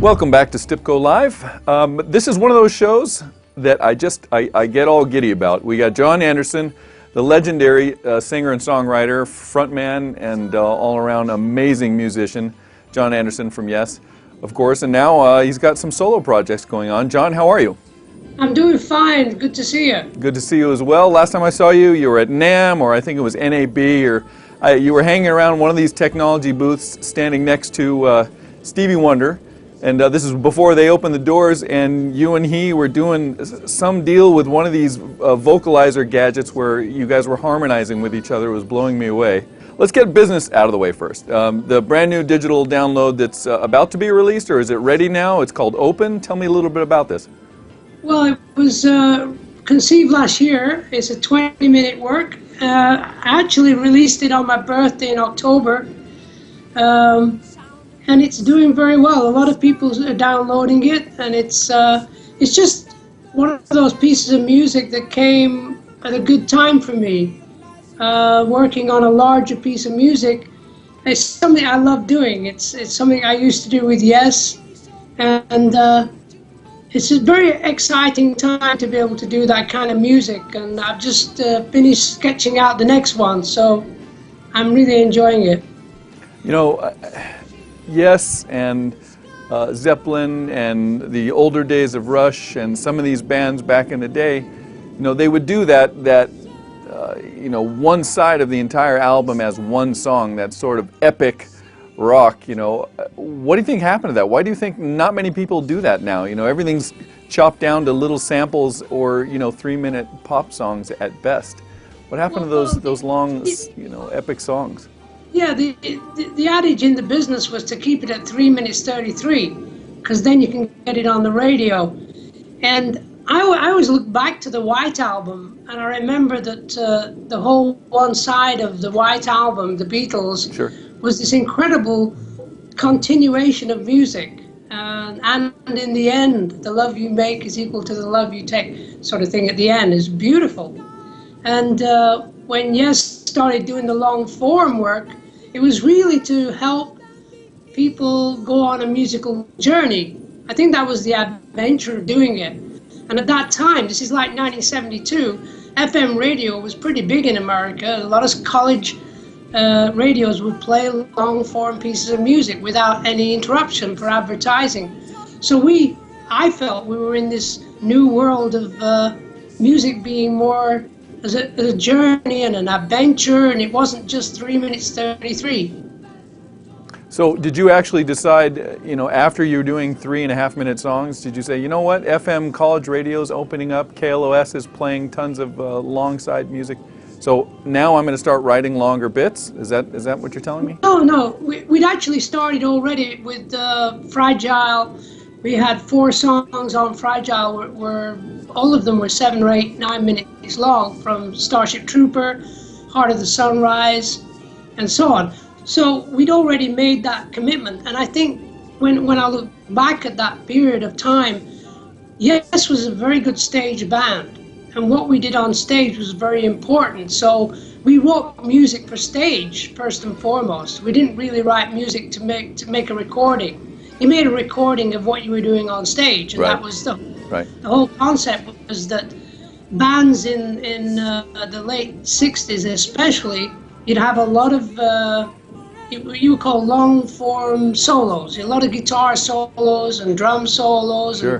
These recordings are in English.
Welcome back to Stipko Live. This is one of those shows that I get all giddy about. We got John Anderson, the legendary singer and songwriter, frontman, and all-around amazing musician. John Anderson from Yes, of course, and now he's got some solo projects going on. John, how are you? I'm doing fine. Good to see you. Good to see you as well. Last time I saw you, you were at NAMM, or I think it was NAB, or you were hanging around one of these technology booths standing next to Stevie Wonder. And this is before they opened the doors, and you and he were doing some deal with one of these vocalizer gadgets where you guys were harmonizing with each other. It was blowing me away. Let's get business out of the way first. The brand new digital download that's about to be released, or is it ready now? It's called Open. Tell me a little bit about this. Well, it was conceived last year. It's a 20-minute work. I actually released it on my birthday in October. And it's doing very well. A lot of people are downloading it, and it's just one of those pieces of music that came at a good time for me. Working on a larger piece of music, it's something I love doing. It's something I used to do with Yes, and it's a very exciting time to be able to do that kind of music. And I've just finished sketching out the next one, so I'm really enjoying it. You know, Yes, and Zeppelin, and the older days of Rush, and some of these bands back in the day, you know, they would do that you know, one side of the entire album as one song, that sort of epic rock. You know, what do you think happened to that? Why do you think not many people do that now? You know, everything's chopped down to little samples, or, you know, 3-minute pop songs at best. What happened to those long, you know, epic songs? Yeah, the adage in the business was to keep it at 3 minutes 33, because then you can get it on the radio. And I always look back to the White Album, and I remember that the whole one side of the White Album, the Beatles, Sure, was this incredible continuation of music. And in the end, the love you make is equal to the love you take, sort of thing at the end is beautiful. And when Yes started doing the long form work, it was really to help people go on a musical journey. I think that was the adventure of doing it. And at that time, this is like 1972, FM radio was pretty big in America. A lot of college radios would play long form pieces of music without any interruption for advertising. So I felt we were in this new world of music being more as a journey and an adventure, and it wasn't just 3 minutes 33. So did you actually decide, you know, after you were doing 3.5-minute songs, did you say, you know what, FM college radio's opening up, KLOS is playing tons of long-side music, so now I'm going to start writing longer bits? Is that what you're telling me? No, we'd actually started already with Fragile. We had 4 songs on Fragile, where all of them were 7 or 8, 9 minutes long, from Starship Trooper, Heart of the Sunrise, and so on. So we'd already made that commitment, and I think when I look back at that period of time, Yes was a very good stage band, and what we did on stage was very important. So we wrote music for stage first and foremost. We didn't really write music to make a recording. You made a recording of what you were doing on stage, and right. That was the whole concept was that bands in the late 60s especially, you'd have a lot of you would call long form solos, a lot of guitar solos and drum solos. Sure.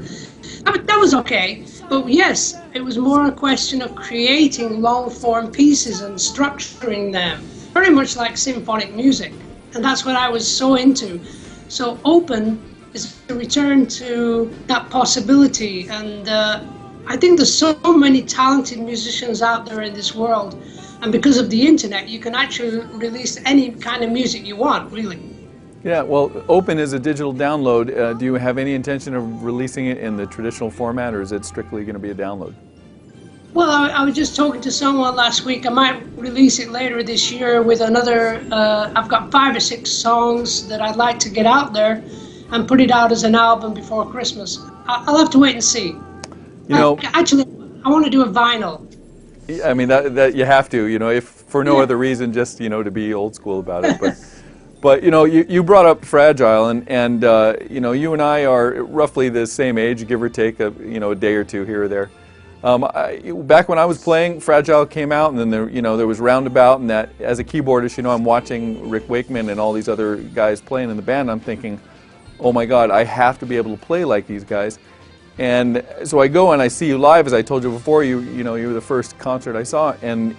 And that was okay, but yes, it was more a question of creating long form pieces and structuring them, very much like symphonic music, and that's what I was so into. So Open is a return to that possibility, and I think there's so many talented musicians out there in this world, and because of the internet, you can actually release any kind of music you want, really. Yeah, well, Open is a digital download. Do you have any intention of releasing it in the traditional format, or is it strictly going to be a download? Well, I was just talking to someone last week. I might release it later this year with another, I've got 5 or 6 songs that I'd like to get out there and put it out as an album before Christmas. I'll have to wait and see. You know, actually, I want to do a vinyl. I mean, that you have to, you know, if for no other reason, just, you know, to be old school about it. But you brought up Fragile, and you and I are roughly the same age, give or take a day or two here or there. Back when I was playing, Fragile came out, and then there was Roundabout, and that as a keyboardist, I'm watching Rick Wakeman and all these other guys playing in the band. I'm thinking, oh my God, I have to be able to play like these guys. And so I go and I see you live, as I told you before. You were the first concert I saw, and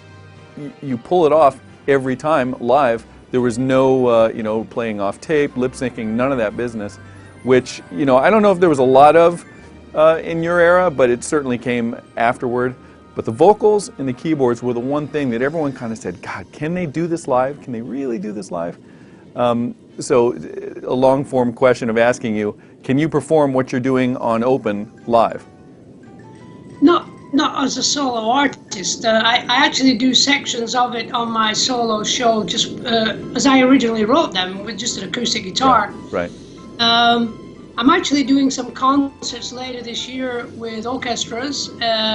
you pull it off every time live. There was no playing off tape, lip syncing, none of that business. Which I don't know if there was a lot of in your era, but it certainly came afterward. But the vocals and the keyboards were the one thing that everyone kind of said, God, can they do this live? Can they really do this live? So a long-form question of asking you, can you perform what you're doing on Open live? Not as a solo artist. I actually do sections of it on my solo show, just as I originally wrote them, with just an acoustic guitar. Right. I'm actually doing some concerts later this year with orchestras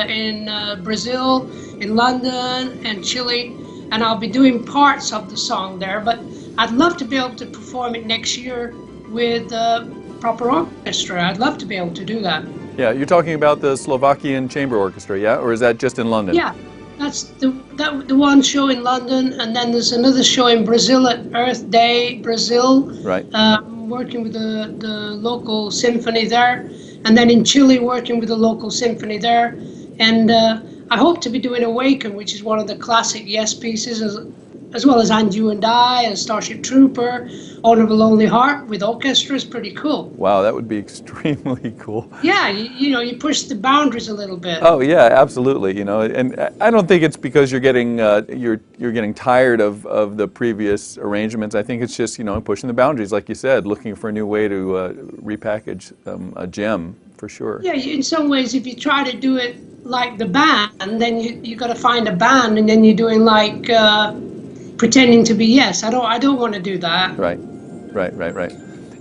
in Brazil, in London, and Chile, and I'll be doing parts of the song there. But I'd love to be able to perform it next year with proper orchestra. I'd love to be able to do that. Yeah, you're talking about the Slovakian Chamber Orchestra, yeah? Or is that just in London? Yeah, that's the one show in London, and then there's another show in Brazil at Earth Day, Brazil. Right. Working with the local symphony there, and then in Chile working with the local symphony there. And I hope to be doing Awaken, which is one of the classic Yes pieces, as well as And You and I, and Starship Trooper, Honorable Lonely Heart with orchestra is pretty cool. Wow, that would be extremely cool. Yeah, you push the boundaries a little bit. Oh yeah, absolutely. And I don't think it's because you're getting getting tired of the previous arrangements. I think it's just pushing the boundaries, like you said, looking for a new way to repackage a gem for sure. Yeah, in some ways, if you try to do it like the band, then you got to find a band, and then you're doing like pretending to be Yes. I don't want to do that. Right.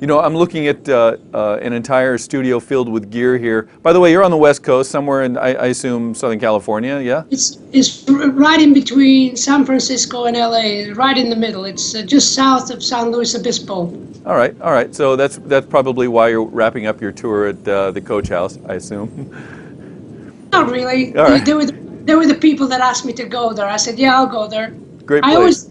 I'm looking at an entire studio filled with gear here. By the way, you're on the West Coast, somewhere in, I assume, Southern California, yeah? It's right in between San Francisco and LA, right in the middle. It's just south of San Luis Obispo. All right. So that's probably why you're wrapping up your tour at the Coach House, I assume. Not really. All right. They were the people that asked me to go there. I said, yeah, I'll go there. Great place.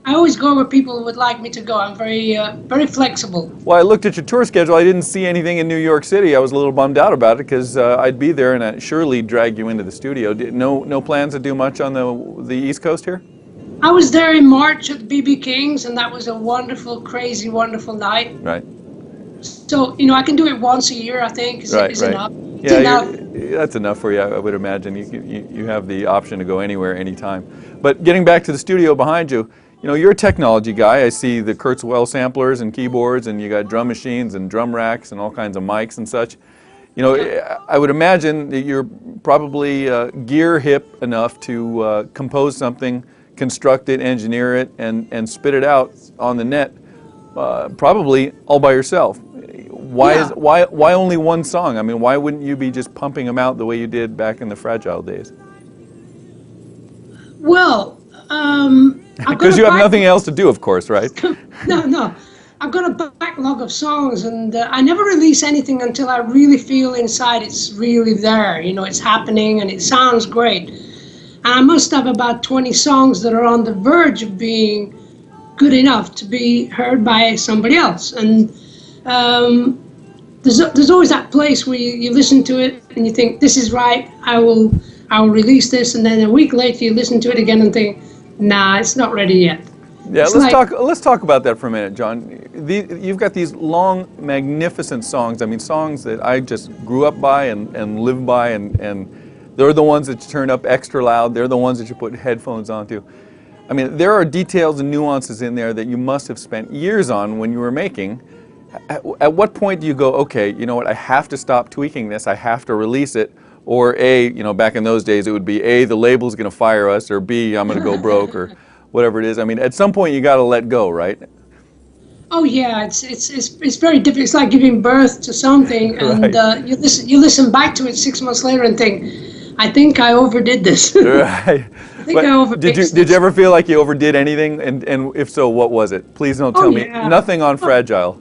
I always go where people would like me to go. I'm very flexible. Well, I looked at your tour schedule. I didn't see anything in New York City. I was a little bummed out about it because I'd be there and I'd surely drag you into the studio. No plans to do much on the East Coast here? I was there in March at BB King's, and that was a wonderful, crazy, wonderful night. Right. So, I can do it once a year, I think, is enough. Yeah, that's enough for you, I would imagine. You have the option to go anywhere, anytime. But getting back to the studio behind you, you're a technology guy. I see the Kurzweil samplers and keyboards, and you got drum machines and drum racks and all kinds of mics and such. I would imagine that you're probably gear hip enough to compose something, construct it, engineer it, and spit it out on the net, probably all by yourself. Why only one song? I mean, why wouldn't you be just pumping them out the way you did back in the Fragile days? Well, because you have nothing else to do, of course, right? No. I've got a backlog of songs, and I never release anything until I really feel inside it's really there. It's happening, and it sounds great. And I must have about 20 songs that are on the verge of being good enough to be heard by somebody else. And there's always that place where you listen to it and you think, this is right, I will release this, and then a week later you listen to it again and think, nah, it's not ready yet. Yeah, let's talk about that for a minute, John. You've got these long, magnificent songs. I mean, songs that I just grew up by and live by, and they're the ones that you turn up extra loud. They're the ones that you put headphones onto. I mean, there are details and nuances in there that you must have spent years on when you were making. At what point do you go, okay, you know what, I have to stop tweaking this, I have to release it, or A, back in those days it would be A, the label's going to fire us, or B, I'm going to go broke, or whatever it is. I mean, at some point you got to let go, right? Oh yeah, it's very difficult. It's like giving birth to something, and right. You listen back to it 6 months later and think, I think I overdid this. Right. think I overmixed Did you ever feel like you overdid anything? And if so, what was it? Please don't tell me. yeah. Nothing on Fragile.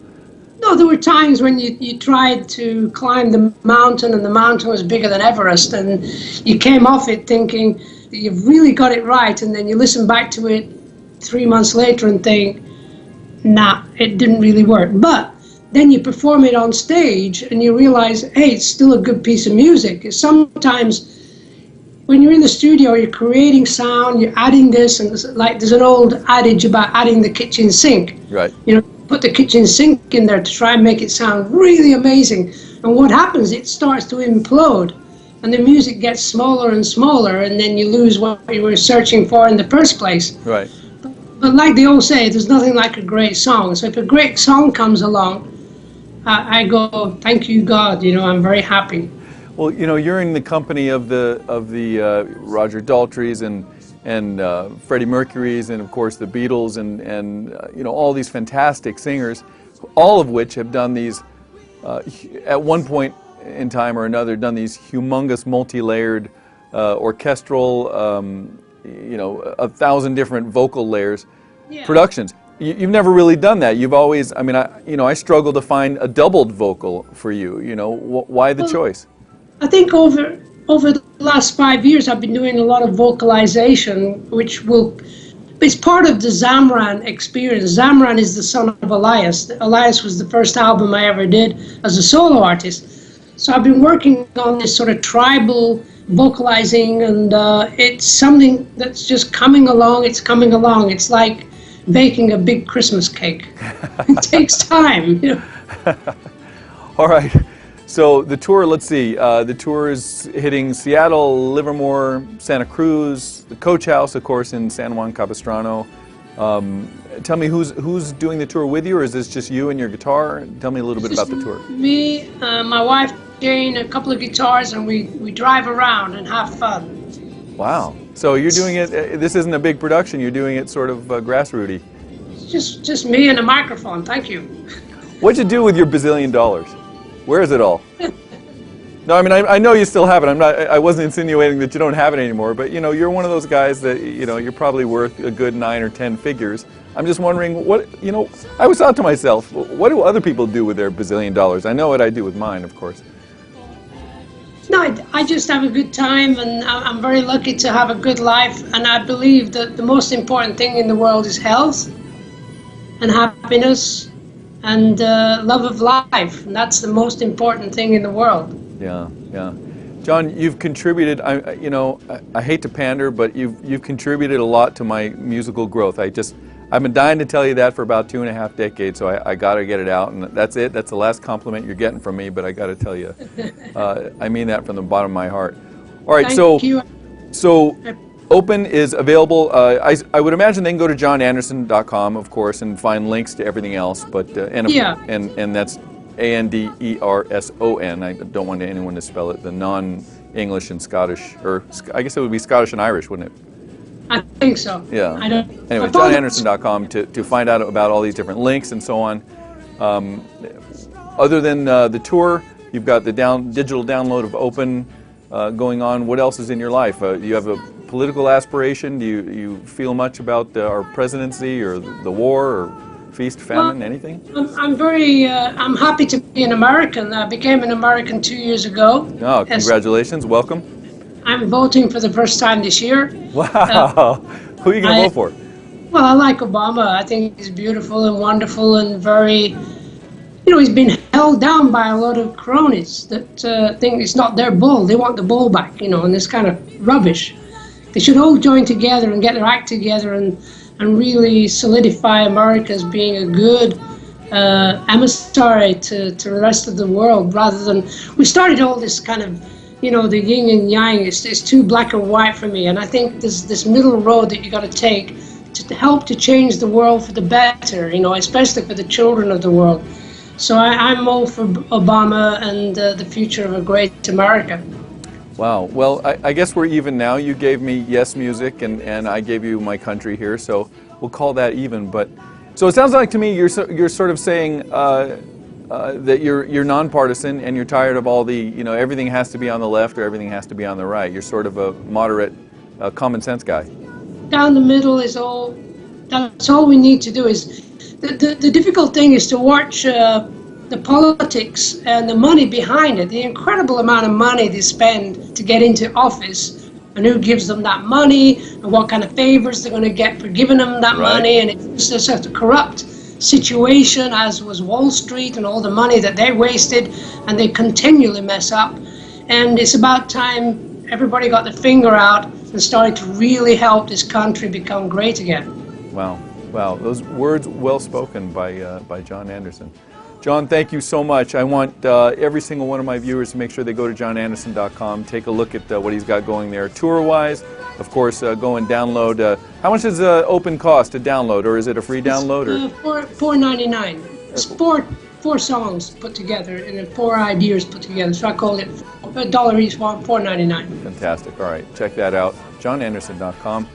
No, there were times when you tried to climb the mountain and the mountain was bigger than Everest, and you came off it thinking that you've really got it right, and then you listen back to it 3 months later and think, nah, it didn't really work. But then you perform it on stage and you realize, hey, it's still a good piece of music. Sometimes when you're in the studio, you're creating sound, you're adding this, and there's an old adage about adding the kitchen sink. Right. You know, put the kitchen sink in there to try and make it sound really amazing. And what happens, it starts to implode, and the music gets smaller and smaller, and then you lose what you were searching for in the first place. Right. But like they all say, there's nothing like a great song. So if a great song comes along, I go, thank you, God. You know, I'm very happy. Well, you know, you're in the company of the Roger Daltrys and Freddie Mercury's, and of course the Beatles, and you know, all these fantastic singers, all of which have done these at one point in time or another, done these humongous multi-layered orchestral, you know, 1,000 different vocal layers productions. You've never really done that. You've always, I mean, I struggle to find a doubled vocal for you. You know, why the choice? I think over the last 5 years, I've been doing a lot of vocalization, it's part of the Zamran experience. Zamran is the son of Elias. Elias was the first album I ever did as a solo artist. So I've been working on this sort of tribal vocalizing, and it's something that's just coming along. It's coming along. It's like baking a big Christmas cake. It takes time. You know? All right. So the tour, let's see, the tour is hitting Seattle, Livermore, Santa Cruz, the Coach House, of course, in San Juan Capistrano. Tell me, who's doing the tour with you, or is this just you and your guitar? Tell me a little bit about the tour. Me, my wife Jane, a couple of guitars, and we drive around and have fun. Wow. So you're doing it, this isn't a big production, you're doing it sort of grassrooty. Just me and a microphone, thank you. What'd you do with your bazillion dollars? Where is it all? No, I mean, I know you still have it. I wasn't insinuating that you don't have it anymore, but you know, you're one of those guys that, you know, you're probably worth a good 9 or 10 figures. I'm just wondering what, you know, I always thought to myself, what do other people do with their bazillion dollars? I know what I do with mine, of course. No, I just have a good time, and I'm very lucky to have a good life, and I believe that the most important thing in the world is health and happiness and love of life, and that's the most important thing in the world. Yeah, yeah. John, you've contributed, you know, I hate to pander, but you've contributed a lot to my musical growth. I've been dying to tell you that for about 2.5 decades, so I got to get it out, and that's it. That's the last compliment you're getting from me, but I got to tell you, I mean that from the bottom of my heart. All right, Thank you. So Open is available. I would imagine they can go to johnanderson.com, of course, and find links to everything else. But and that's Anderson. I don't want anyone to spell it the non-English and Scottish, or I guess it would be Scottish and Irish, wouldn't it? I think so. Yeah. I don't. Anyway, johnanderson.com to find out about all these different links and so on. Other than the tour, you've got the digital download of Open going on. What else is in your life? Do you have a political aspiration? Do you feel much about our presidency or the war or feast, famine, anything? I'm happy to be an American. I became an American 2 years ago. Oh, congratulations. Welcome. I'm voting for the first time this year. Wow. Who are you going to vote for? Well, I like Obama. I think he's beautiful and wonderful and very, you know, he's been held down by a lot of cronies that think it's not their bull. They want the bull back, you know, and this kind of rubbish. They should all join together and get their act together and really solidify America as being a good emissary to the rest of the world, rather than, we started all this kind of, you know, the yin and yang. It's too black and white for me, and I think there's this middle road that you got to take to help to change the world for the better, you know, especially for the children of the world. So I'm all for Obama and the future of a great America. Wow. Well, I guess we're even now. You gave me Yes Music, and I gave you My Country here, so we'll call that even. But so it sounds like to me you're sort of saying that you're nonpartisan, and you're tired of all the, you know, everything has to be on the left or everything has to be on the right. You're sort of a moderate a common sense guy. Down the middle is all. That's all we need to do. Is the difficult thing is to watch the politics and the money behind it. The incredible amount of money they spend to get into office, and who gives them that money, and what kind of favors they're going to get for giving them that money, and it's just such a corrupt situation, as was Wall Street and all the money that they wasted, and they continually mess up. And it's about time everybody got the finger out and started to really help this country become great again. Wow, wow, those words well spoken by John Anderson. John, thank you so much. I want every single one of my viewers to make sure they go to johnanderson.com, take a look at what he's got going there tour-wise. Of course, go and download. How much does open cost to download, or is it a free download? Or $4.99. It's four songs put together and then 4 ideas put together. So I called it $1 each, $4.99. Fantastic. All right, check that out. johnanderson.com.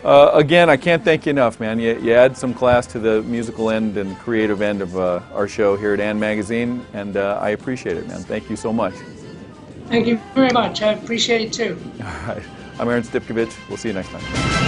Again, I can't thank you enough, man. You add some class to the musical end and creative end of our show here at AND Magazine, and I appreciate it, man. Thank you so much. Thank you very much. I appreciate it too. All right. I'm Aaron Stipkovich. We'll see you next time.